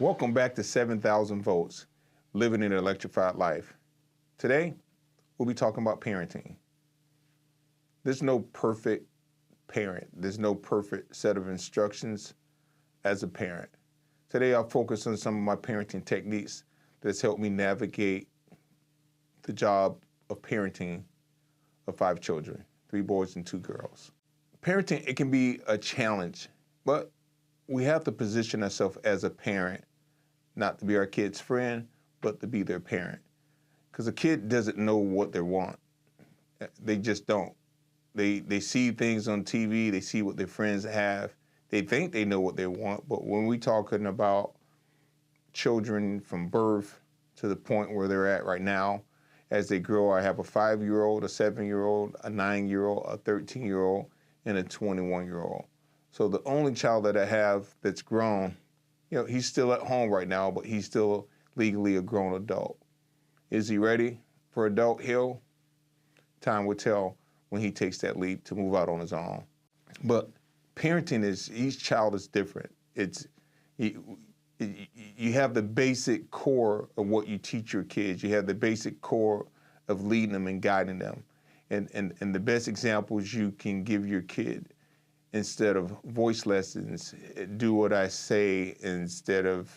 Welcome back to 7,000 Volts, Living an Electrified Life. Today, we'll be talking about parenting. There's no perfect parent. There's no perfect set of instructions as a parent. Today, I'll focus on some of my parenting techniques that's helped me navigate the job of parenting of 5 children, 3 boys and 2 girls. Parenting, it can be a challenge, but we have to position ourselves as a parent, not to be our kid's friend, but to be their parent. Because a kid doesn't know what they want. They just don't. They see things on TV, they see what their friends have, they think they know what they want, but when we're talking about children from birth to the point where they're at right now, as they grow, I have a 5-year-old, a 7-year-old, a 9-year-old, a 13-year-old, and a 21-year-old. So the only child that I have that's grown, he's still at home right now, but he's still legally a grown adult. Is he ready for adult hill? Time will tell when he takes that leap to move out on his own. But parenting each child is different. You have the basic core of what you teach your kids. You have the basic core of leading them and guiding them. And the best examples you can give your kid, instead of voice lessons, do what I say instead of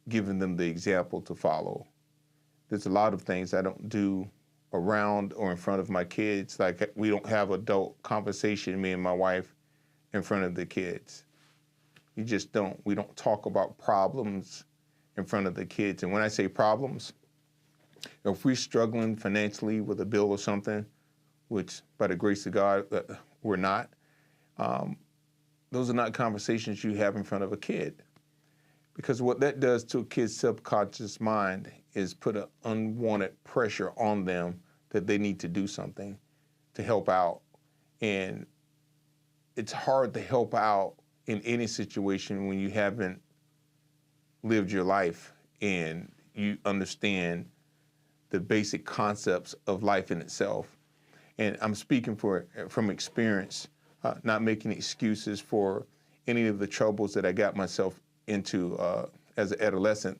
giving them the example to follow. There's a lot of things I don't do around or in front of my kids. Like, we don't have adult conversation, me and my wife, in front of the kids. You just don't. We don't talk about problems in front of the kids. And when I say problems, if we're struggling financially with a bill or something, which by the grace of God, we're not, those are not conversations you have in front of a kid. Because what that does to a kid's subconscious mind is put an unwanted pressure on them that they need to do something to help out. And it's hard to help out in any situation when you haven't lived your life and you understand the basic concepts of life in itself. And I'm speaking from experience, not making excuses for any of the troubles that I got myself into as an adolescent.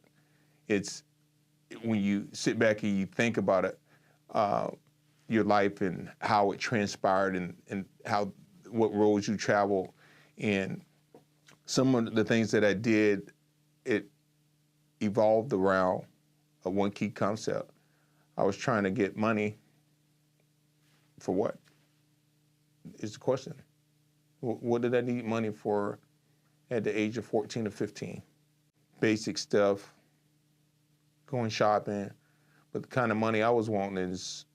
It's when you sit back and you think about it, your life and how it transpired and what roads you travel. And some of the things that I did, it evolved around one key concept. I was trying to get money for what? Is the question. What did I need money for at the age of 14 or 15? Basic stuff, going shopping, but the kind of money I was wanting is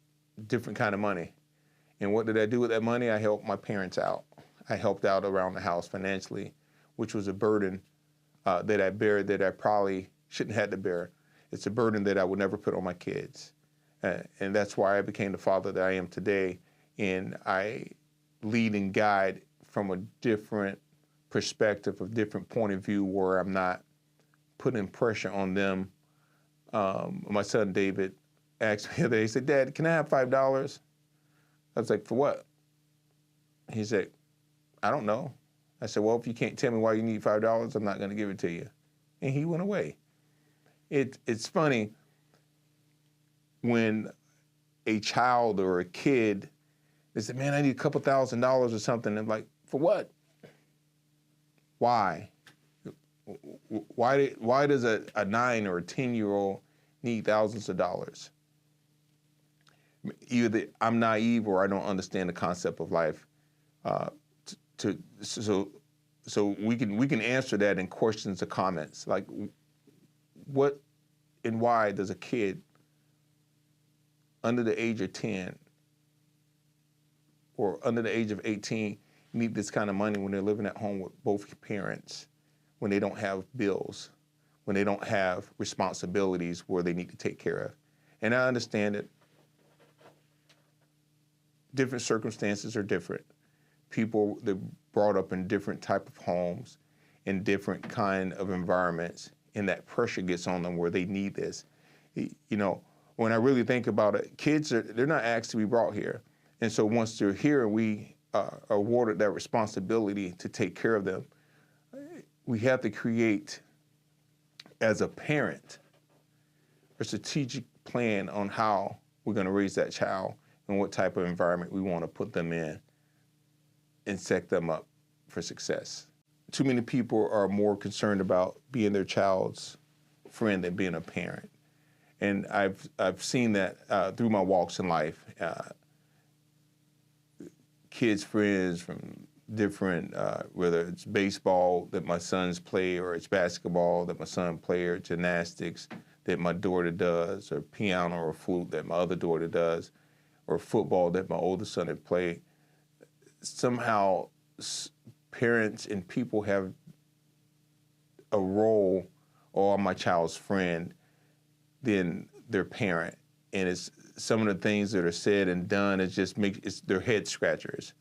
different kind of money. And what did I do with that money? I helped my parents out. I helped out around the house financially, which was a burden that I bear that I probably shouldn't have to bear. It's a burden that I would never put on my kids. And that's why I became the father that I am today. And I lead and guide from a different perspective, a different point of view, where I'm not putting pressure on them. My son David asked me the other day, he said, "Dad, can I have $5? I was like, "For what?" He said, "I don't know." I said, "Well, if you can't tell me why you need $5, I'm not going to give it to you." And he went away. It's funny when a child or a kid, they say, "Man, I need a couple $1,000s or something." And I'm like, "For what? Why? Why does a 9 or a 10-year-old need thousands of dollars?" Either I'm naive or I don't understand the concept of life. So we can answer that in questions or comments. Like, what and why does a kid under the age of 10 or under the age of 18 need this kind of money when they're living at home with both parents, when they don't have bills, when they don't have responsibilities where they need to take care of? And I understand that different circumstances are different. People, they're brought up in different type of homes, in different kind of environments, and that pressure gets on them where they need this. When I really think about it, kids, they're not asked to be brought here. And so once they're here, we are awarded that responsibility to take care of them. We have to create as a parent, a strategic plan on how we're going to raise that child and what type of environment we want to put them in and set them up for success. Too many people are more concerned about being their child's friend than being a parent. And I've seen that through my walks in life. Kids' friends from different, whether it's baseball that my sons play, or it's basketball that my son plays, or gymnastics that my daughter does, or piano or flute that my other daughter does, or football that my oldest son had played. Somehow parents and people have a role, or my child's friend, than their parent. And it's some of the things that are said and done, they're head scratchers.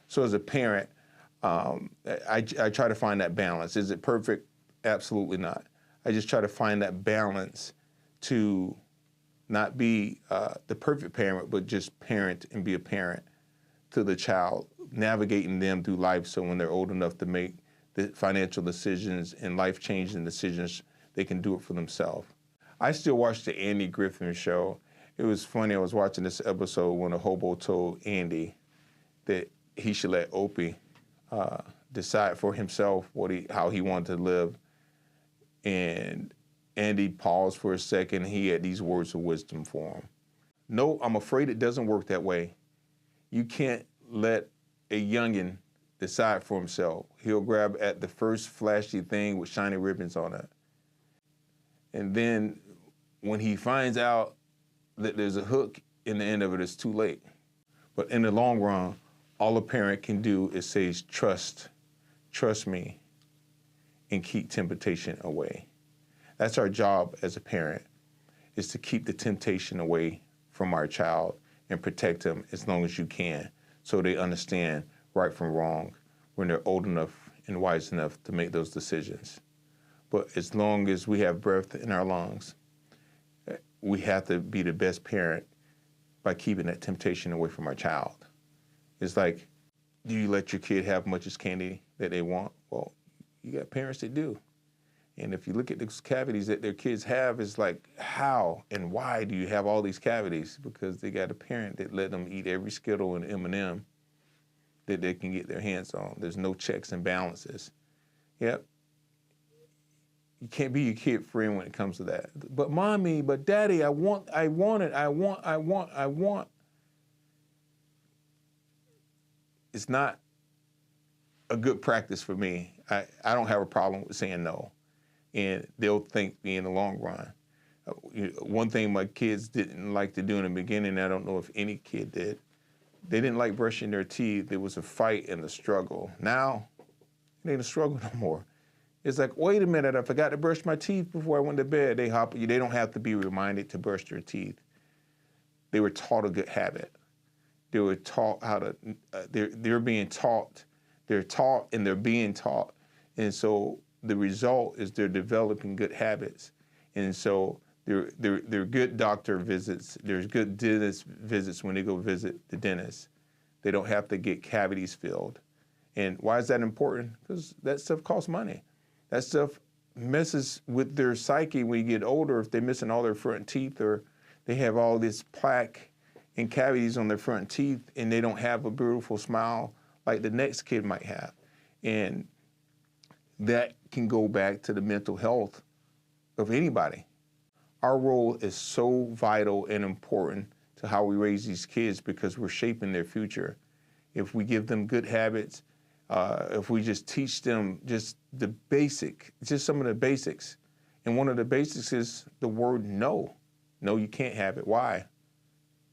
So as a parent, I try to find that balance. Is it perfect? Absolutely not. I just try to find that balance to not be the perfect parent, but just parent and be a parent to the child, navigating them through life so when they're old enough to make the financial decisions and life-changing decisions, they can do it for themselves. I still watch the Andy Griffin Show. It was funny, I was watching this episode when a hobo told Andy that he should let Opie decide for himself how he wanted to live. And Andy paused for a second. He had these words of wisdom for him. No, I'm afraid it doesn't work that way. You can't let a youngin decide for himself. He'll grab at the first flashy thing with shiny ribbons on it. And then when he finds out that there's a hook in the end of it, it's too late. But in the long run, all a parent can do is say, trust me, and keep temptation away. That's our job as a parent, is to keep the temptation away from our child and protect them as long as you can, so they understand right from wrong when they're old enough and wise enough to make those decisions. But as long as we have breath in our lungs, we have to be the best parent by keeping that temptation away from our child. It's like, do you let your kid have much as candy that they want? Well, you got parents that do. And if you look at those cavities that their kids have, it's like, how and why do you have all these cavities? Because they got a parent that let them eat every Skittle and M&M that they can get their hands on. There's no checks and balances. Yep. You can't be your kid friend when it comes to that. But mommy, but daddy, I want. It's not a good practice for me. I don't have a problem with saying no. And they'll thank me in the long run. One thing my kids didn't like to do in the beginning, I don't know if any kid did, they didn't like brushing their teeth. There was a fight and a struggle. Now, it ain't a struggle no more. It's like, wait a minute, I forgot to brush my teeth before I went to bed. They don't have to be reminded to brush their teeth. They were taught a good habit. They were taught how to, they're being taught. They're taught and they're being taught. And so the result is they're developing good habits. And so they're good doctor visits. There's good dentist visits when they go visit the dentist. They don't have to get cavities filled. And why is that important? Because that stuff costs money. That stuff messes with their psyche when you get older. If they're missing all their front teeth, or they have all this plaque and cavities on their front teeth, and they don't have a beautiful smile like the next kid might have. And that can go back to the mental health of anybody. Our role is so vital and important to how we raise these kids, because we're shaping their future. If we give them good habits, if we just teach them just some of the basics. And one of the basics is the word no. No, you can't have it. Why?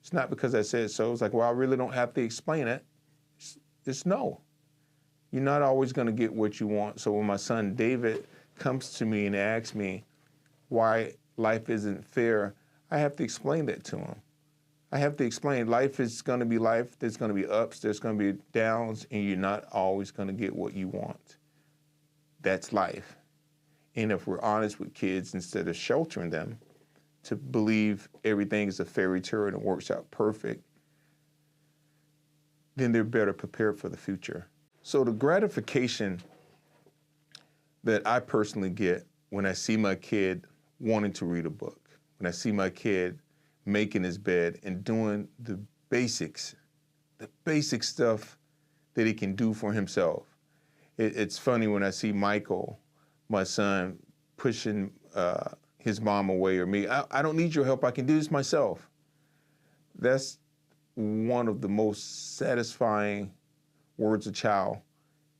It's not because I said so. It's like, well, I really don't have to explain it. It's no. You're not always going to get what you want. So when my son David comes to me and asks me why life isn't fair, I have to explain that to him. I have to explain life is going to be life. There's going to be ups, there's going to be downs, and you're not always going to get what you want. That's life. And if we're honest with kids, instead of sheltering them to believe everything is a fairy tale and it works out perfect, then they're better prepared for the future. So the gratification that I personally get when I see my kid wanting to read a book, when I see my kid making his bed and doing the basic stuff that he can do for himself. It's funny when I see Michael, my son, pushing his mom away or me. I don't need your help, I can do this myself. That's one of the most satisfying words a child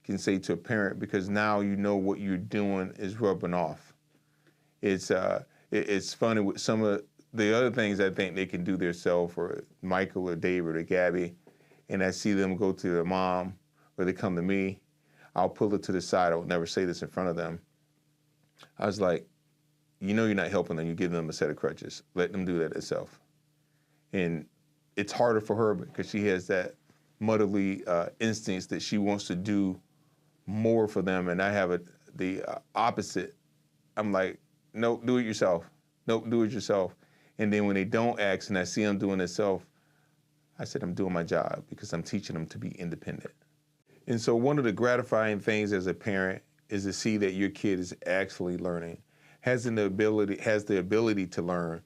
can say to a parent, because now you know what you're doing is rubbing off. It's funny with some of the other things I think they can do themselves, or Michael or David or Gabby, and I see them go to their mom or they come to me, I'll pull it to the side. I would never say this in front of them. I was like, you know you're not helping them, you're giving them a set of crutches. Let them do that themselves. And it's harder for her because she has that motherly instincts that she wants to do more for them, and I have the opposite. I'm like, nope, do it yourself. Nope, do it yourself. And then when they don't ask and I see them doing it themselves, I said, I'm doing my job because I'm teaching them to be independent. And so one of the gratifying things as a parent is to see that your kid is actually learning, has the ability to learn.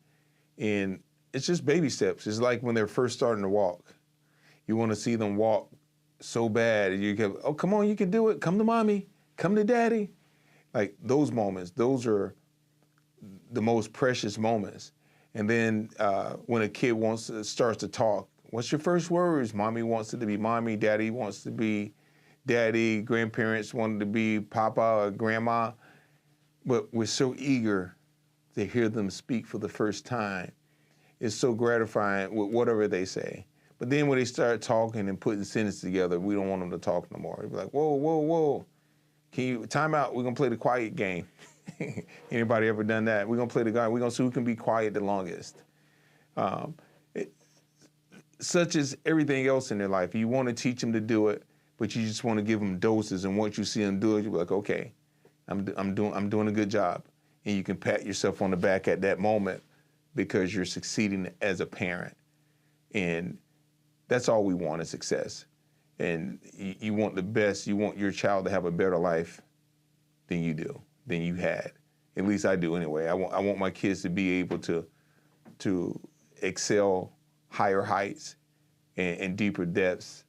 And it's just baby steps. It's like when they're first starting to walk. You want to see them walk so bad, and you go, oh, come on, you can do it. Come to mommy, come to daddy. Like those moments, those are the most precious moments. And then when a kid starts to talk, what's your first words? Mommy wants it to be mommy, daddy wants to be daddy, grandparents want it to be papa or grandma. But we're so eager to hear them speak for the first time. It's so gratifying with whatever they say. But then when they start talking and putting sentences together, we don't want them to talk no more. They'll be like, whoa, whoa, whoa. Can you, time out, we're gonna play the quiet game. Anybody ever done that? We're gonna play the game, we're gonna see who can be quiet the longest. Such as everything else in their life. You wanna teach them to do it, but you just wanna give them doses, and once you see them do it, you're like, okay, I'm doing a good job. And you can pat yourself on the back at that moment because you're succeeding as a parent. And that's all we want is success. And you want the best, you want your child to have a better life than you do, than you had. At least I do anyway. I want my kids to be able to excel higher heights and deeper depths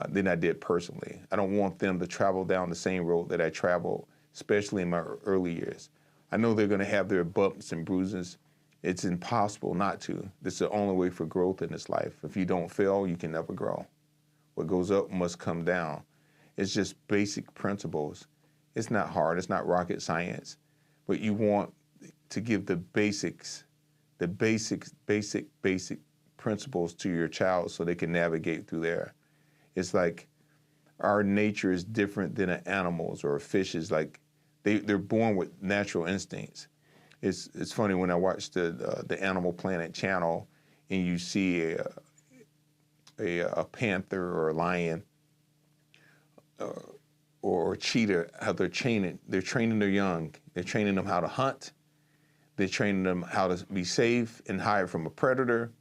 than I did personally. I don't want them to travel down the same road that I traveled, especially in my early years. I know they're gonna have their bumps and bruises. It's impossible not to. This is the only way for growth in this life. If you don't fail, you can never grow. What goes up must come down. It's just basic principles. It's not hard, it's not rocket science, but you want to give the basic principles to your child so they can navigate through there. It's like our nature is different than an animal's or a fish's. Like they're born with natural instincts. It's funny when I watch the Animal Planet channel and you see a panther or a lion or a cheetah, how they're training their young. They're training them how to hunt. They're training them how to be safe and hide from a predator,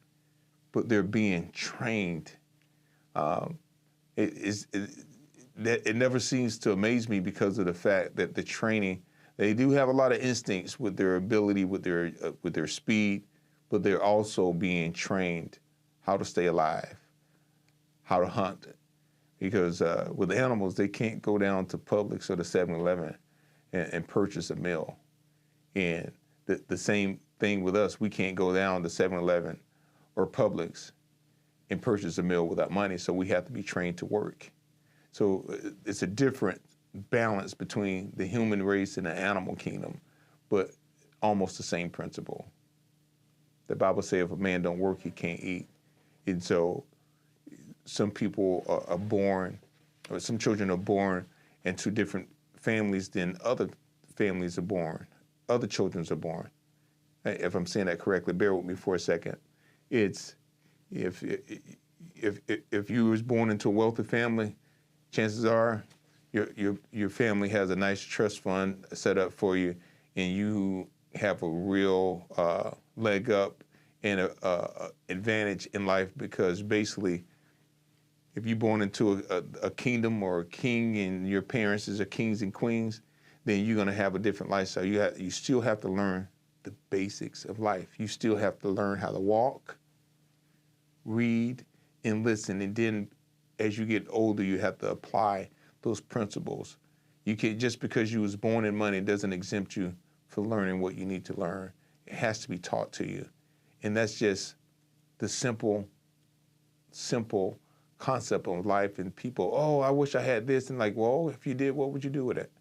but they're being trained. It never seems to amaze me because of the fact that the training, they do have a lot of instincts with their ability, with their speed, but they're also being trained how to stay alive, how to hunt. Because with animals, they can't go down to Publix or the 7-Eleven and purchase a meal. And the same thing with us, we can't go down to 7-Eleven or Publix and purchase a meal without money, so we have to be trained to work. So it's a different balance between the human race and the animal kingdom, but almost the same principle. The Bible says if a man don't work, he can't eat. And so some people are born, or some children are born into different families than other families are born. Other children are born. If I'm saying that correctly, bear with me for a second. It's if you was born into a wealthy family, chances are your family has a nice trust fund set up for you, and you have a real leg up and a advantage in life, because basically, if you're born into a kingdom or a king and your parents are kings and queens, then you're going to have a different lifestyle. You still have to learn the basics of life. You still have to learn how to walk, read, and listen. And then as you get older, you have to apply those principles. You can't, just because you was born in money, it doesn't exempt you from learning what you need to learn. It has to be taught to you. And that's just the simple concept of life. And people, oh, I wish I had this. And like, well, if you did, what would you do with it?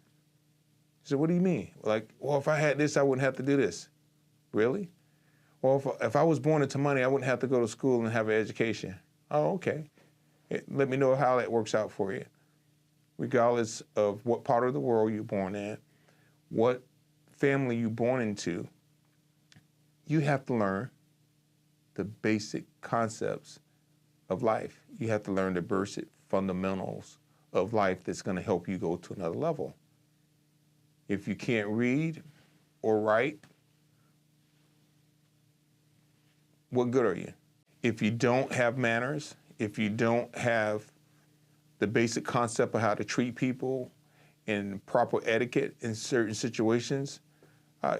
So what do you mean? Like, well, if I had this, I wouldn't have to do this. Really? Well, if I was born into money, I wouldn't have to go to school and have an education. Oh, okay. Let me know how that works out for you. Regardless of what part of the world you're born in, what family you're born into, you have to learn the basic concepts of life. You have to learn the basic fundamentals of life that's going to help you go to another level. If you can't read or write, what good are you? If you don't have manners, if you don't have the basic concept of how to treat people and proper etiquette in certain situations,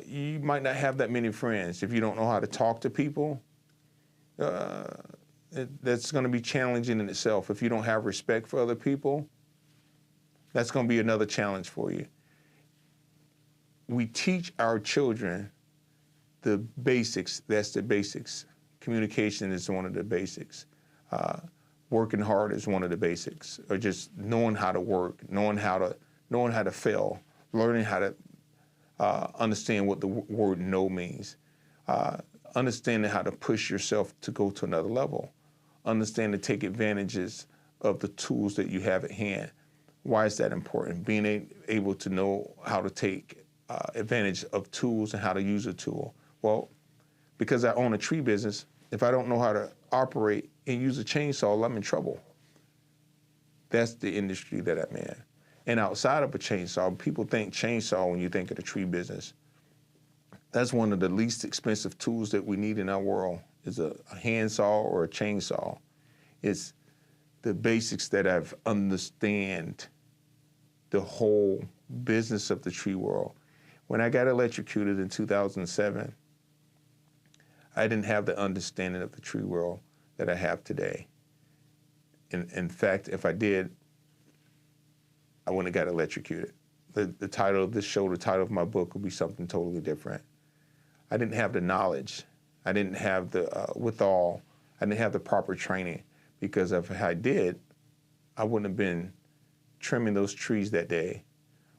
you might not have that many friends. If you don't know how to talk to people, that's going to be challenging in itself. If you don't have respect for other people, that's going to be another challenge for you. We teach our children the basics. That's the basics. Communication is one of the basics. Working hard is one of the basics, or just knowing how to work, knowing how to fail, learning how to understand what the word no means, understanding how to push yourself to go to another level, understanding to take advantages of the tools that you have at hand. Why is that important? Being able to know how to take advantage of tools and how to use a tool. Well, because I own a tree business, if I don't know how to operate and use a chainsaw, I'm in trouble. That's the industry that I'm in. And outside of a chainsaw, people think chainsaw when you think of the tree business. That's one of the least expensive tools that we need in our world, is a handsaw or a chainsaw. It's the basics that I've understand the whole business of the tree world. When I got electrocuted in 2007, I didn't have the understanding of the tree world that I have today. In fact, if I did, I wouldn't have got electrocuted. The title of this show, the title of my book would be something totally different. I didn't have the knowledge. I didn't have the withal. I didn't have the proper training, because if I did, I wouldn't have been trimming those trees that day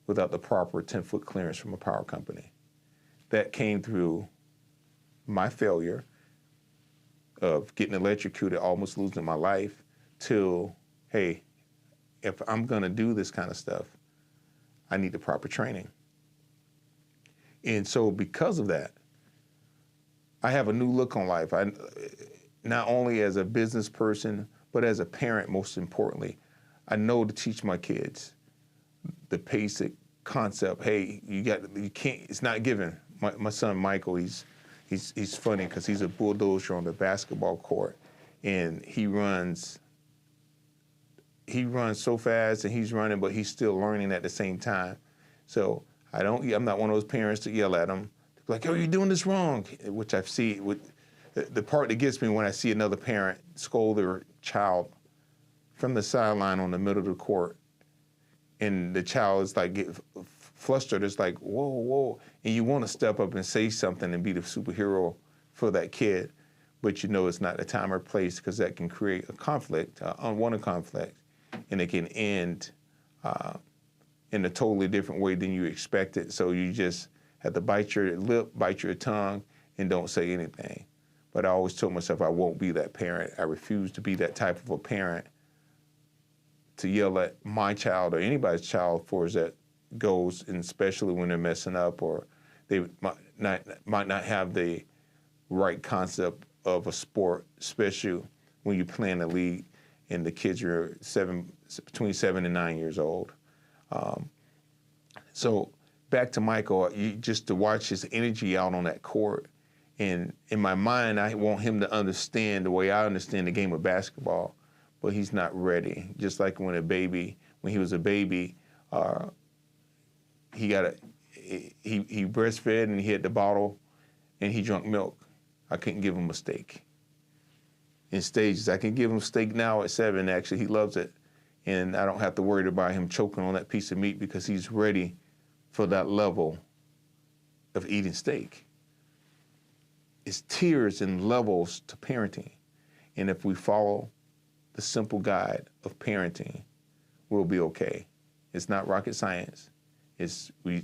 without the proper 10-foot clearance from a power company. That came through my failure of getting electrocuted, almost losing my life, till, hey, if I'm gonna do this kind of stuff, I need the proper training. And so because of that, I have a new look on life. I, not only as a business person, but as a parent, most importantly, I know to teach my kids the basic concept. Hey, you can't, it's not given. My son, Michael, he's funny because he's a bulldozer on the basketball court, and he runs so fast, and he's running, but he's still learning at the same time. So I'm not one of those parents to yell at him, like, oh, you're doing this wrong, which I see. The part that gets me when I see another parent scold their child from the sideline on the middle of the court, and the child is like, get flustered. It's like, whoa. And you want to step up and say something and be the superhero for that kid, but you know it's not the time or place, because that can create a conflict, unwanted conflict, and it can end in a totally different way than you expected. So you just have to bite your lip, bite your tongue, and don't say anything. But I always told myself I won't be that parent. I refuse to be that type of a parent to yell at my child or anybody's child for as that goes, and especially when they're messing up, or they might not have the right concept of a sport, especially when you're playing a league and the kids are between 7 and 9 years old. So back to Michael, just to watch his energy out on that court, and in my mind, I want him to understand the way I understand the game of basketball, but he's not ready. Just like when he was a baby, he breastfed and he had the bottle and he drank milk. I couldn't give him a steak. In stages, I can give him steak now at 7. Actually, he loves it, and I don't have to worry about him choking on that piece of meat because he's ready for that level of eating steak. It's tiers and levels to parenting, and if we follow the simple guide of parenting, we'll be okay. It's not rocket science. We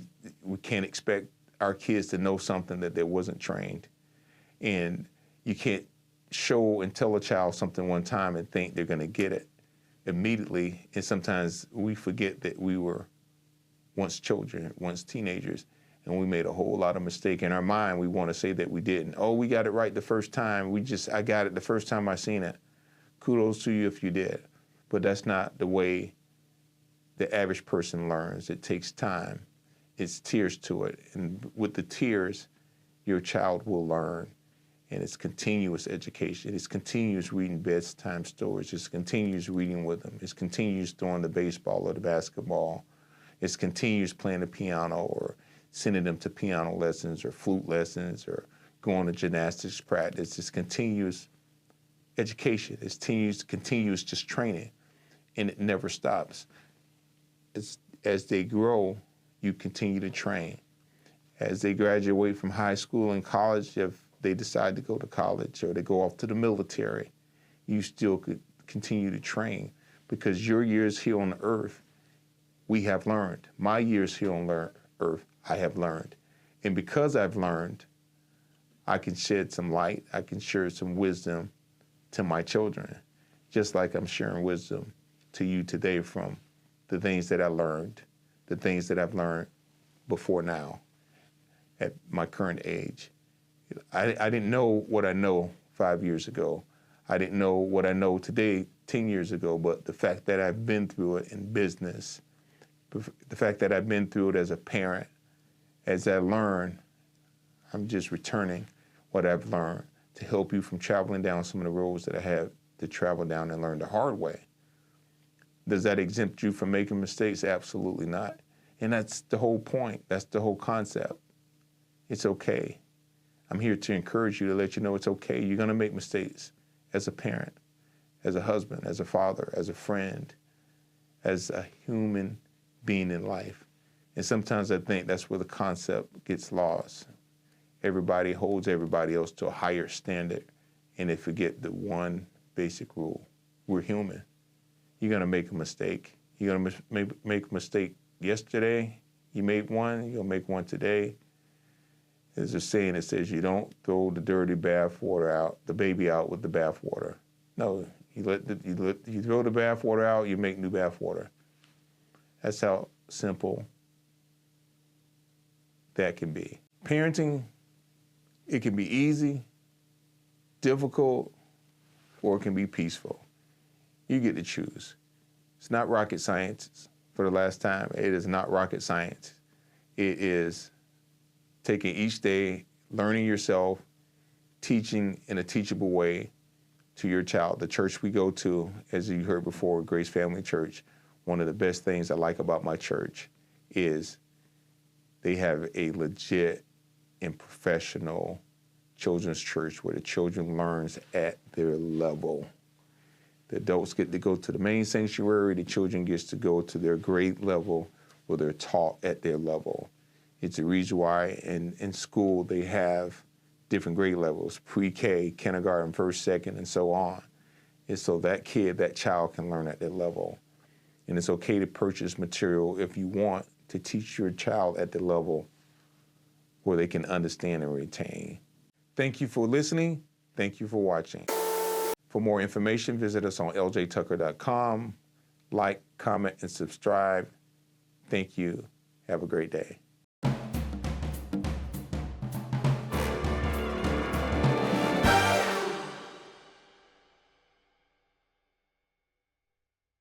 can't expect our kids to know something that they wasn't trained. And you can't show and tell a child something one time and think they're going to get it immediately. And sometimes we forget that we were once children, once teenagers, and we made a whole lot of mistakes. In our mind, we want to say that we didn't. Oh, we got it right the first time. I got it the first time I seen it. Kudos to you if you did. But that's not the way the average person learns. It takes time. It's tiers to it. And with the tiers, your child will learn. And it's continuous education. It's continuous reading bedtime stories. It's continuous reading with them. It's continuous throwing the baseball or the basketball. It's continuous playing the piano or sending them to piano lessons or flute lessons or going to gymnastics practice. It's continuous education. It's continuous just training, and it never stops. As they grow, you continue to train. As they graduate from high school and college, if they decide to go to college or they go off to the military, you still could continue to train because your years here on earth, we have learned. My years here on earth, I have learned. And because I've learned, I can shed some light, I can share some wisdom to my children, just like I'm sharing wisdom to you today from the things that I learned, the things that I've learned before now at my current age. I didn't know what I know 5 years ago. I didn't know what I know today 10 years ago, but the fact that I've been through it in business, the fact that I've been through it as a parent, as I learn, I'm just returning what I've learned to help you from traveling down some of the roads that I have to travel down and learn the hard way. Does that exempt you from making mistakes? Absolutely not. And that's the whole point. That's the whole concept. It's okay. I'm here to encourage you, to let you know it's okay. You're going to make mistakes as a parent, as a husband, as a father, as a friend, as a human being in life. And sometimes I think that's where the concept gets lost. Everybody holds everybody else to a higher standard, and they forget the one basic rule. We're human. You're going to make a mistake. You're going to make a mistake yesterday. You made one. You're going to make one today. There's a saying that says you don't throw the dirty bathwater out, the baby out with the bathwater. No, you throw the bathwater out, you make new bathwater. That's how simple that can be. Parenting, it can be easy, difficult, or it can be peaceful. You get to choose. It's not rocket science. For the last time, it is not rocket science. It is taking each day, learning yourself, teaching in a teachable way to your child. The church we go to, as you heard before, Grace Family Church, one of the best things I like about my church is they have a legit and professional children's church where the children learns at their level. The adults get to go to the main sanctuary, the children gets to go to their grade level where they're taught at their level. It's the reason why in school they have different grade levels, pre-K, kindergarten, first, second, and so on. It's so that child can learn at their level. And it's okay to purchase material if you want to teach your child at the level where they can understand and retain. Thank you for listening. Thank you for watching. For more information, visit us on ljtucker.com. Like, comment, and subscribe. Thank you. Have a great day.